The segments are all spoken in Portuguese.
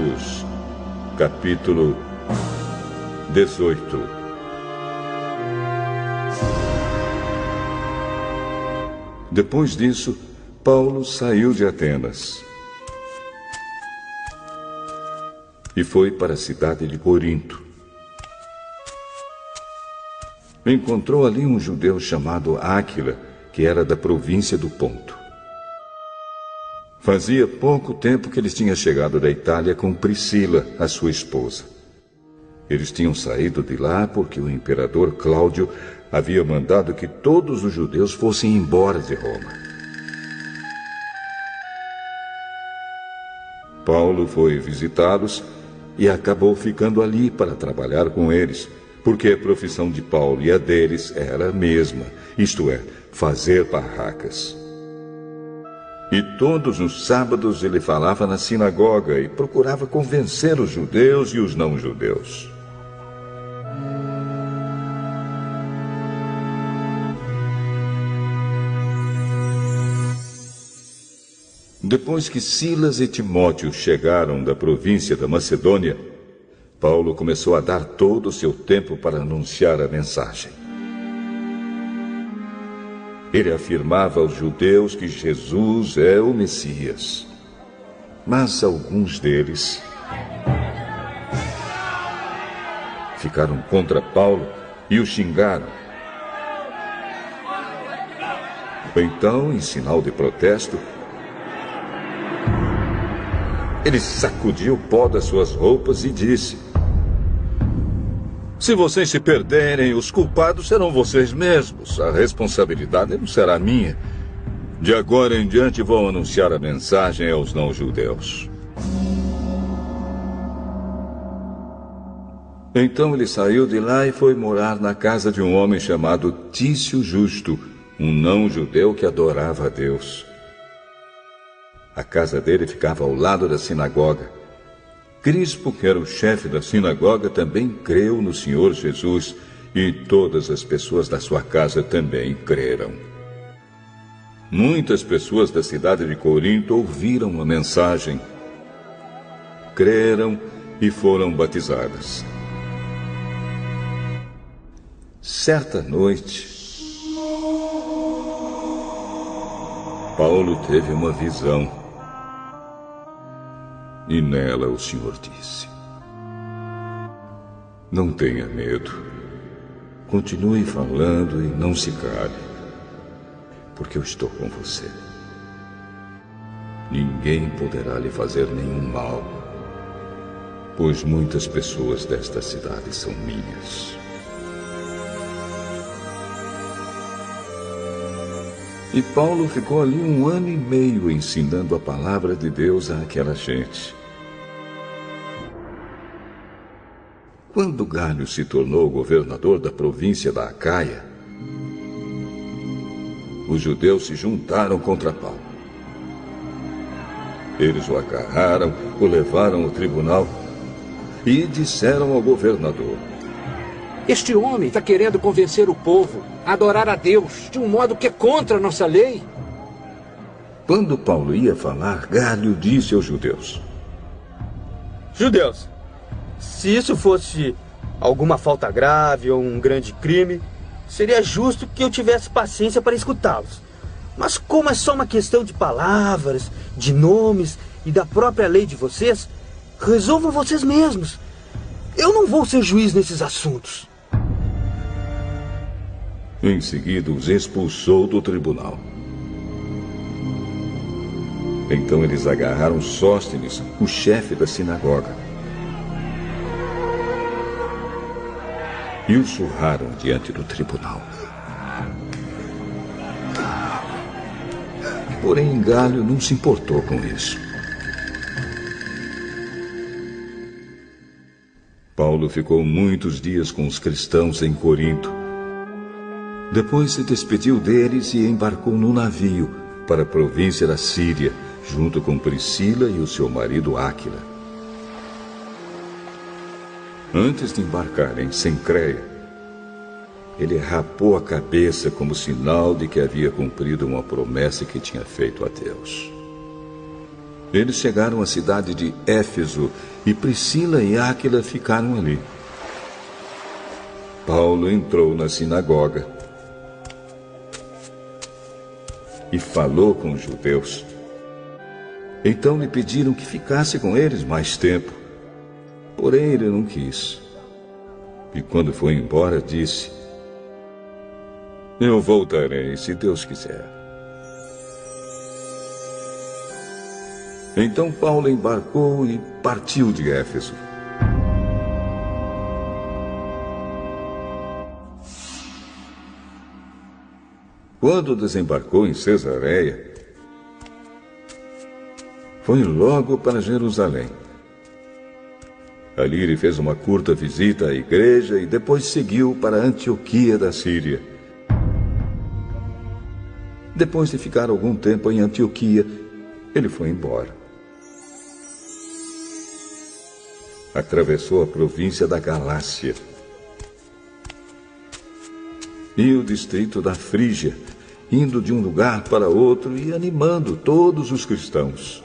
Atos, capítulo 18. Depois disso, Paulo saiu de Atenas e foi para a cidade de Corinto. Encontrou ali um judeu chamado Áquila, que era da província do Ponto. Fazia pouco tempo que eles tinham chegado da Itália com Priscila, a sua esposa. Eles tinham saído de lá porque o imperador Cláudio havia mandado que todos os judeus fossem embora de Roma. Paulo foi visitá-los e acabou ficando ali para trabalhar com eles, porque a profissão de Paulo e a deles era a mesma, isto é, fazer barracas. E todos os sábados ele falava na sinagoga e procurava convencer os judeus e os não-judeus. Depois que Silas e Timóteo chegaram da província da Macedônia, Paulo começou a dar todo o seu tempo para anunciar a mensagem. Ele afirmava aos judeus que Jesus é o Messias. Mas alguns deles ficaram contra Paulo e o xingaram. Então, em sinal de protesto, ele sacudiu o pó das suas roupas e disse: se vocês se perderem, os culpados serão vocês mesmos. A responsabilidade não será minha. De agora em diante vou anunciar a mensagem aos não-judeus. Então ele saiu de lá e foi morar na casa de um homem chamado Tício Justo, um não-judeu que adorava a Deus. A casa dele ficava ao lado da sinagoga. Crispo, que era o chefe da sinagoga, também creu no Senhor Jesus, e todas as pessoas da sua casa também creram. Muitas pessoas da cidade de Corinto ouviram a mensagem, creram e foram batizadas. Certa noite, Paulo teve uma visão. E nela o Senhor disse: não tenha medo. Continue falando e não se cale, porque eu estou com você. Ninguém poderá lhe fazer nenhum mal, pois muitas pessoas desta cidade são minhas. E Paulo ficou ali 1 ano e meio ensinando a palavra de Deus àquela gente. Quando Galho se tornou governador da província da Acaia, os judeus se juntaram contra Paulo. Eles o agarraram, o levaram ao tribunal e disseram ao governador: este homem está querendo convencer o povo a adorar a Deus de um modo que é contra a nossa lei. Quando Paulo ia falar, Galho disse aos judeus: judeus, se isso fosse alguma falta grave ou um grande crime, seria justo que eu tivesse paciência para escutá-los. Mas como é só uma questão de palavras, de nomes e da própria lei de vocês, resolvam vocês mesmos. Eu não vou ser juiz nesses assuntos. Em seguida, os expulsou do tribunal. Então eles agarraram Sóstenes, o chefe da sinagoga, e o surraram diante do tribunal. Porém, Galho não se importou com isso. Paulo ficou muitos dias com os cristãos em Corinto. Depois se despediu deles e embarcou num navio para a província da Síria, junto com Priscila e o seu marido Áquila. Antes de embarcar em Cencreia, ele rapou a cabeça como sinal de que havia cumprido uma promessa que tinha feito a Deus. Eles chegaram à cidade de Éfeso e Priscila e Áquila ficaram ali. Paulo entrou na sinagoga e falou com os judeus. Então lhe pediram que ficasse com eles mais tempo. Porém, ele não quis. E quando foi embora, disse: eu voltarei, se Deus quiser. Então Paulo embarcou e partiu de Éfeso. Quando desembarcou em Cesareia, foi logo para Jerusalém. Ali ele fez uma curta visita à igreja e depois seguiu para Antioquia da Síria. Depois de ficar algum tempo em Antioquia, ele foi embora. Atravessou a província da Galácia e o distrito da Frígia, indo de um lugar para outro e animando todos os cristãos.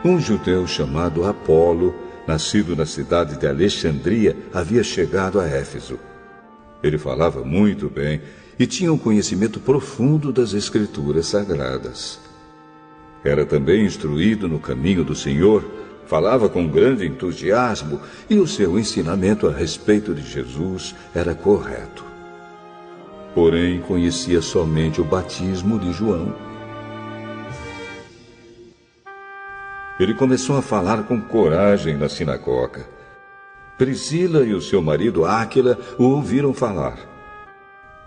Um judeu chamado Apolo, nascido na cidade de Alexandria, havia chegado a Éfeso. Ele falava muito bem e tinha um conhecimento profundo das Escrituras Sagradas. Era também instruído no caminho do Senhor, falava com grande entusiasmo e o seu ensinamento a respeito de Jesus era correto. Porém, conhecia somente o batismo de João. Ele começou a falar com coragem na sinagoga. Priscila e o seu marido Áquila o ouviram falar.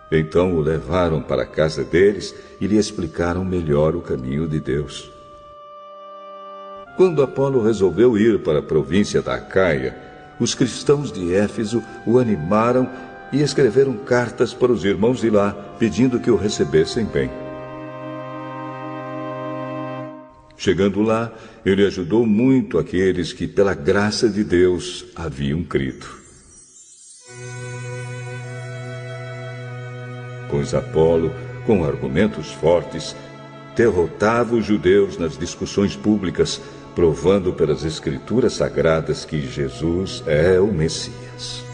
Então o levaram para a casa deles e lhe explicaram melhor o caminho de Deus. Quando Apolo resolveu ir para a província da Acaia, os cristãos de Éfeso o animaram e escreveram cartas para os irmãos de lá, pedindo que o recebessem bem. Chegando lá, ele ajudou muito aqueles que, pela graça de Deus, haviam crido. Pois Apolo, com argumentos fortes, derrotava os judeus nas discussões públicas, provando pelas Escrituras Sagradas que Jesus é o Messias.